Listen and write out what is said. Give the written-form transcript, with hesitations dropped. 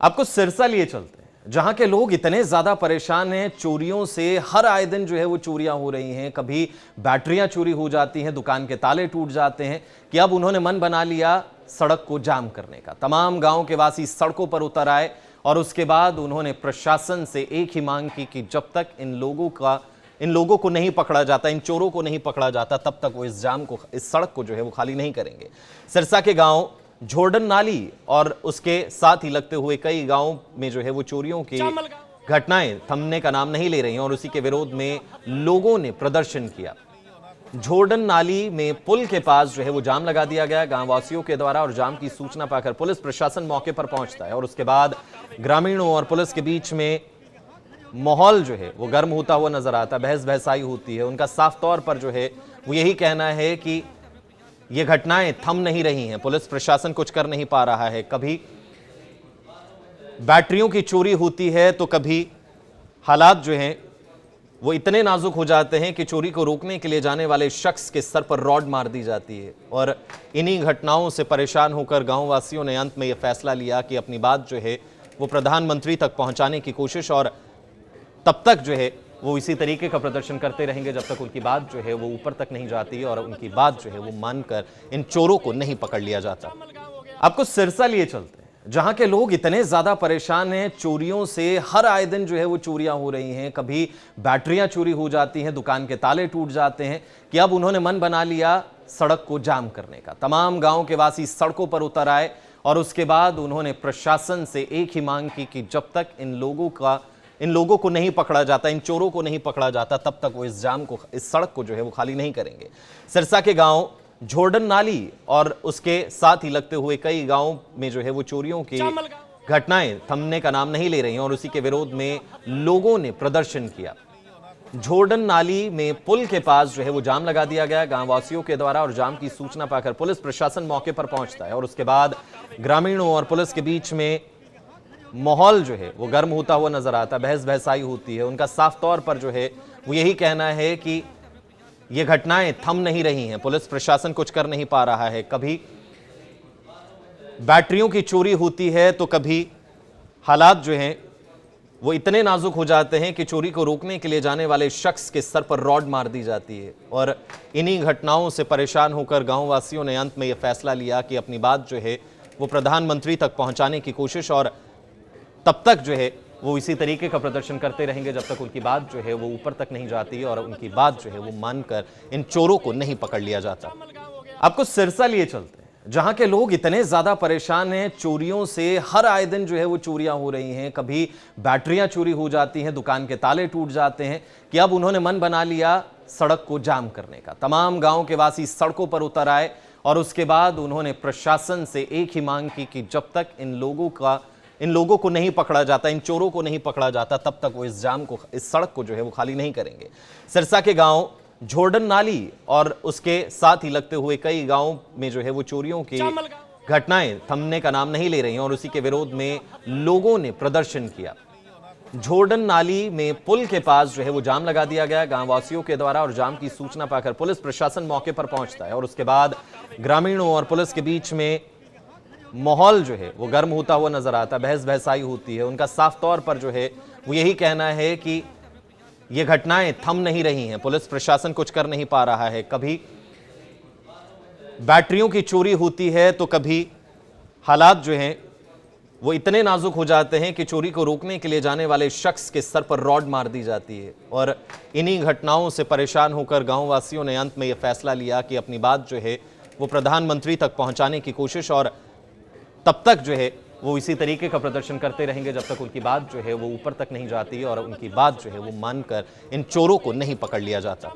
आपको सिरसा लिए चलते हैं, जहां के लोग इतने ज्यादा परेशान हैं चोरियों से। हर आए दिन जो है वो चोरियां हो रही हैं। कभी बैटरियां चोरी हो जाती हैं, दुकान के ताले टूट जाते हैं कि अब उन्होंने मन बना लिया सड़क को जाम करने का। तमाम गांव के वासी सड़कों पर उतर आए और उसके बाद उन्होंने प्रशासन से एक ही मांग की कि जब तक इन लोगों को नहीं पकड़ा जाता, इन चोरों को नहीं पकड़ा जाता, तब तक वो इस सड़क को जो है वो खाली नहीं करेंगे। सिरसा के गांव झोरडन नाली और उसके साथ ही लगते हुए कई गांवों में जो है वो चोरियों की घटनाएं थमने का नाम नहीं ले रही हैं और उसी के विरोध में लोगों ने प्रदर्शन किया। झोरडन नाली में पुल के पास जो है वो जाम लगा दिया गया गांव वासियों के द्वारा और जाम की सूचना पाकर पुलिस प्रशासन मौके पर पहुंचता है और उसके बाद ग्रामीणों और पुलिस के बीच में माहौल जो है वो गर्म होता हुआ नजर आता है। बहस बहसाई होती है। उनका साफ तौर पर जो है वो यही कहना है कि ये घटनाएं थम नहीं रही हैं, पुलिस प्रशासन कुछ कर नहीं पा रहा है। कभी बैटरियों की चोरी होती है तो कभी हालात जो हैं वो इतने नाजुक हो जाते हैं कि चोरी को रोकने के लिए जाने वाले शख्स के सर पर रॉड मार दी जाती है। और इन्हीं घटनाओं से परेशान होकर गांव वासियों ने अंत में यह फैसला लिया कि अपनी बात जो है वो प्रधानमंत्री तक पहुंचाने की कोशिश, और तब तक जो है वो इसी तरीके का प्रदर्शन करते रहेंगे जब तक उनकी बात जो है वो ऊपर तक नहीं जाती और उनकी बात जो है वो मानकर इन चोरों को नहीं पकड़ लिया जाता। आपको सिरसा लिए चलते हैं, जहां के लोग इतने ज्यादा परेशान हैं चोरियों से। हर आए दिन जो है वो चोरियां हो रही हैं। कभी बैटरियां चोरी हो जाती हैं, दुकान के ताले टूट जाते हैं कि अब उन्होंने मन बना लिया सड़क को जाम करने का। तमाम गांव के वासी सड़कों पर उतर आए और उसके बाद उन्होंने प्रशासन से एक ही मांग की कि जब तक इन लोगों को नहीं पकड़ा जाता, इन चोरों को नहीं पकड़ा जाता, तब तक वो इस सड़क को जो है वो खाली नहीं करेंगे। सिरसा के गांव झोरडन नाली और उसके साथ ही लगते हुए कई गांवों में जो है वो चोरियों की घटनाएं थमने का नाम नहीं ले रही हैं और उसी के विरोध में लोगों ने प्रदर्शन किया। झोरडन नाली में पुल के पास जो है वो जाम लगा दिया गया गांव वासियों के द्वारा और जाम की सूचना पाकर पुलिस प्रशासन मौके पर पहुंचता है और उसके बाद ग्रामीणों और पुलिस के बीच में माहौल जो है वो गर्म होता हुआ नजर आता है। बहस बहसाई होती है। उनका साफ तौर पर जो है वो यही कहना है कि ये घटनाएं थम नहीं रही हैं, पुलिस प्रशासन कुछ कर नहीं पा रहा है। कभी बैटरियों की चोरी होती है तो कभी हालात जो हैं वो इतने नाजुक हो जाते हैं कि चोरी को रोकने के लिए जाने वाले शख्स के सर पर रॉड मार दी जाती है। और इन्हीं घटनाओं से परेशान होकर गांव वासियों ने अंत में यह फैसला लिया कि अपनी बात जो है वो प्रधानमंत्री तक पहुंचाने की कोशिश, और तब तक जो है वो इसी तरीके का प्रदर्शन करते रहेंगे जब तक उनकी बात जो है वो ऊपर तक नहीं जाती और उनकी बात जो है वो मानकर इन चोरों को नहीं पकड़ लिया जाता। आपको सिरसा लिए चलते हैं, जहां के लोग इतने ज्यादा परेशान हैं चोरियों से। हर आए दिन जो है वो चोरियां हो रही हैं। कभी बैटरियां चोरी हो जाती हैं, दुकान के ताले टूट जाते हैं कि अब उन्होंने मन बना लिया सड़क को जाम करने का। तमाम गांव के वासी सड़कों पर उतर आए और उसके बाद उन्होंने प्रशासन से एक ही मांग की कि जब तक इन लोगों को नहीं पकड़ा जाता, इन चोरों को नहीं पकड़ा जाता, तब तक वो इस सड़क को जो है वो खाली नहीं करेंगे। सिरसा के गांव झोरडन नाली और उसके साथ ही लगते हुए कई गांवों में जो है वो चोरियों की घटनाएं थमने का नाम नहीं ले रही हैं और उसी के विरोध में लोगों ने प्रदर्शन किया। झोरडन नाली में पुल के पास जो है वो जाम लगा दिया गया गांव वासियों के द्वारा और जाम की सूचना पाकर पुलिस प्रशासन मौके पर पहुंचता है और उसके बाद ग्रामीणों और पुलिस के बीच में माहौल जो है वो गर्म होता हुआ नजर आता है। बहस बहसाई होती है। उनका साफ तौर पर जो है वो यही कहना है कि ये घटनाएं थम नहीं रही हैं, पुलिस प्रशासन कुछ कर नहीं पा रहा है। कभी बैटरियों की चोरी होती है तो कभी हालात जो हैं वो इतने नाजुक हो जाते हैं कि चोरी को रोकने के लिए जाने वाले शख्स के सर पर रॉड मार दी जाती है। और इन्हीं घटनाओं से परेशान होकर गांव वासियों ने अंत में यह फैसला लिया कि अपनी बात जो है वो प्रधानमंत्री तक पहुंचाने की कोशिश, और तब तक जो है वो इसी तरीके का प्रदर्शन करते रहेंगे जब तक उनकी बात जो है वो ऊपर तक नहीं जाती और उनकी बात जो है वो मानकर इन चोरों को नहीं पकड़ लिया जाता।